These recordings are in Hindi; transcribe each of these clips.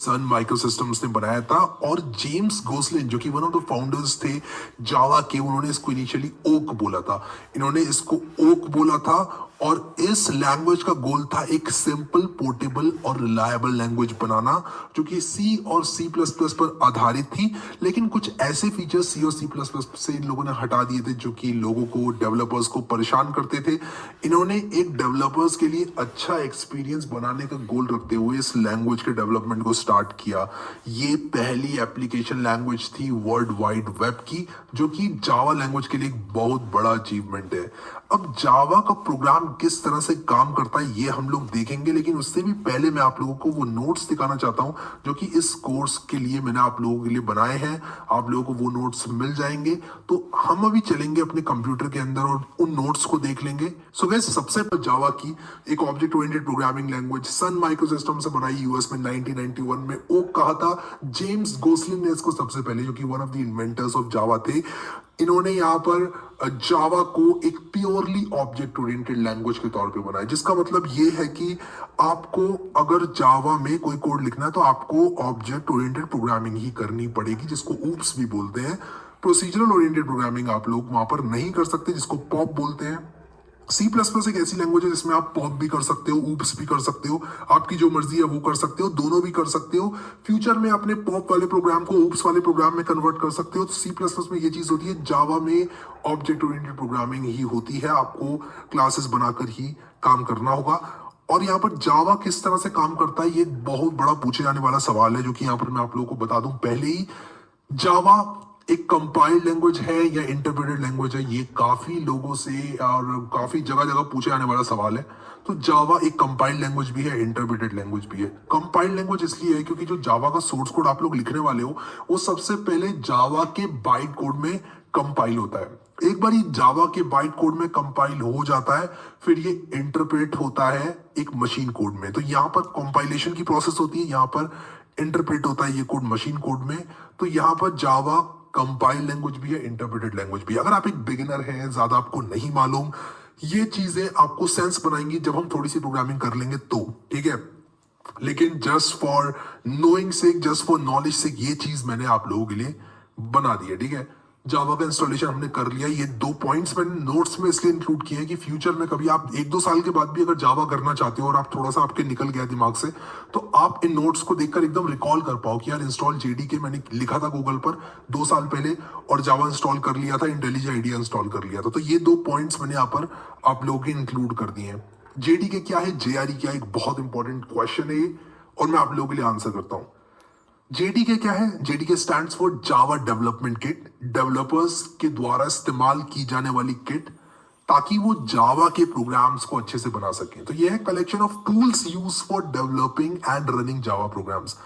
सन माइक्रोसिस्टम्स ने बनाया था। और जेम्स गोसलिन जो कि वन ऑफ द फाउंडर्स थे जावा के, उन्होंने इसको इनिशियली ओक बोला था। इन्होंने इसको ओक बोला था और इस लैंग्वेज का गोल था एक सिंपल, पोर्टेबल और रिलायबल लैंग्वेज बनाना जो कि सी और सी प्लस प्लस पर आधारित थी। लेकिन कुछ ऐसे फीचर्स सी और सी प्लस प्लस से इन लोगों ने हटा दिए थे जो कि लोगों को, डेवलपर्स को परेशान करते थे। इन्होंने एक डेवलपर्स के लिए अच्छा एक्सपीरियंस बनाने का गोल रखते हुए इस लैंग्वेज के डेवलपमेंट को स्टार्ट किया। ये पहली एप्लीकेशन लैंग्वेज थी वर्ल्ड वाइड वेब की, जो कि जावा लैंग्वेज के लिए एक बहुत बड़ा अचीवमेंट है। अब जावा का प्रोग्राम किस तरह से काम करता है ये हम लोग देखेंगे, लेकिन उससे भी पहले मैं आप लोगों को वो नोट्स दिखाना चाहता हूं जो कि इस कोर्स के लिए मैंने आप लोगों के लिए बनाए हैं। आप लोगों को वो नोट्स मिल जाएंगे। तो हम अभी चलेंगे अपने कंप्यूटर के अंदर और उन नोट्स को देख लेंगे। सो गाइस, सबसे पहले जावा की एक ऑब्जेक्ट ओरिएंटेड प्रोग्रामिंग लैंग्वेज सन माइक्रोसिस्टम से बनाई यूएस में 1991 में। ओक कहा था जेम्स गोसलिन ने इसको सबसे पहले, जो कि one of the inventors of Java थे। इन्होंने यहाँ पर जावा को एक प्योरली ऑब्जेक्ट ओरिएंटेड लैंग्वेज के तौर पे बनाया, जिसका मतलब ये है कि आपको अगर जावा में कोई कोड लिखना है तो आपको ऑब्जेक्ट ओरिएंटेड प्रोग्रामिंग ही करनी पड़ेगी, जिसको ऊप्स भी बोलते हैं। प्रोसीजरल ओरिएंटेड प्रोग्रामिंग आप लोग वहां पर नहीं कर सकते, जिसको पॉप बोलते हैं। सी प्लस प्लस एक ऐसी लैंग्वेज है जिसमें आप पॉप भी कर सकते हो, ऊप्स भी कर सकते हो, आपकी जो मर्जी है वो कर सकते हो, दोनों भी कर सकते हो। फ्यूचर में अपने पॉप वाले प्रोग्राम को ऊप्स वाले प्रोग्राम में कन्वर्ट कर सकते हो। तो सी प्लस प्लस में ये चीज होती है। जावा में ऑब्जेक्ट ओरिएंटेड प्रोग्रामिंग ही होती है, आपको क्लासेस बनाकर ही काम करना होगा। और यहाँ पर जावा किस तरह से काम करता है, ये बहुत बड़ा पूछे जाने वाला सवाल है, जो कि यहाँ पर मैं आप लोगों को बता दूं पहले ही। जावा एक कंपाइल्ड लैंग्वेज है या इंटरप्रेटेड लैंग्वेज है, ये काफी लोगों से और काफी जगह जगह पूछे जाने वाला सवाल है। तो जावा एक कंपाइल्ड लैंग्वेज भी है, इंटरप्रेटेड लैंग्वेज भी है। कंपाइल्ड लैंग्वेज इसलिए है क्योंकि जो जावा का सोर्स कोड आप लोग लिखने वाले हो वो सबसे पहले जावा के बाइट कोड में कंपाइल होता है। एक बार ये जावा के बाइट कोड में कंपाइल हो जाता है, फिर ये इंटरप्रेट होता है एक मशीन कोड में। तो यहाँ पर कंपाइलेशन की प्रोसेस होती है, यहाँ पर इंटरप्रेट होता है ये कोड मशीन कोड में। तो यहाँ पर जावा कंपाइल लैंग्वेज भी है, इंटरप्रेटेड लैंग्वेज भी। अगर आप एक बिगिनर हैं, ज्यादा आपको नहीं मालूम, ये चीजें आपको सेंस बनाएंगी जब हम थोड़ी सी प्रोग्रामिंग कर लेंगे तो, ठीक है। लेकिन just for knowing sake, just for knowledge sake, ये चीज मैंने आप लोगों के लिए बना दी है, ठीक है। जावा का इंस्टॉलेशन हमने कर लिया। ये 2 पॉइंट्स मैंने नोट्स में इसलिए इंक्लूड किए हैं कि फ्यूचर में कभी आप 1-2 साल के बाद भी अगर जावा करना चाहते हो और आप थोड़ा सा आपके निकल गया दिमाग से, तो आप इन नोट्स को देखकर एकदम रिकॉल कर पाओ कि यार इंस्टॉल जेडीके मैंने लिखा था गूगल पर 2 साल पहले और जावा इंस्टॉल कर लिया था, इंटेलिजेंट आइडिया इंस्टॉल कर लिया था। तो ये 2 पॉइंट्स मैंने यहाँ पर आप लोगों के इंक्लूड कर दिए हैं। जेडीके क्या है, जेआरई क्या है, एक बहुत इंपॉर्टेंट क्वेश्चन है ये, और मैं आप लोगों के लिए आंसर करता हूं। जेडीके क्या है? JDK stands for Java development kit, developers के द्वारा इस्तेमाल की जाने वाली किट, ताकि वो जावा के प्रोग्राम्स को अच्छे से बना सकें। तो ये है collection of tools use for developing and running Java programmes.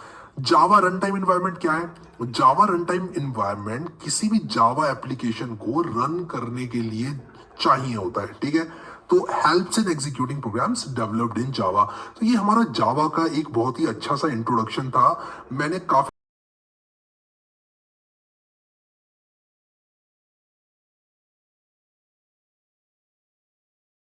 Java run time environment क्या है? जावा रन टाइम इन्वायरमेंट किसी भी जावा एप्लीकेशन को रन करने के लिए चाहिए होता है, ठीक है। तो helps in executing programs developed in Java. तो ये हमारा जावा का एक बहुत ही अच्छा सा इंट्रोडक्शन था। मैंने काफी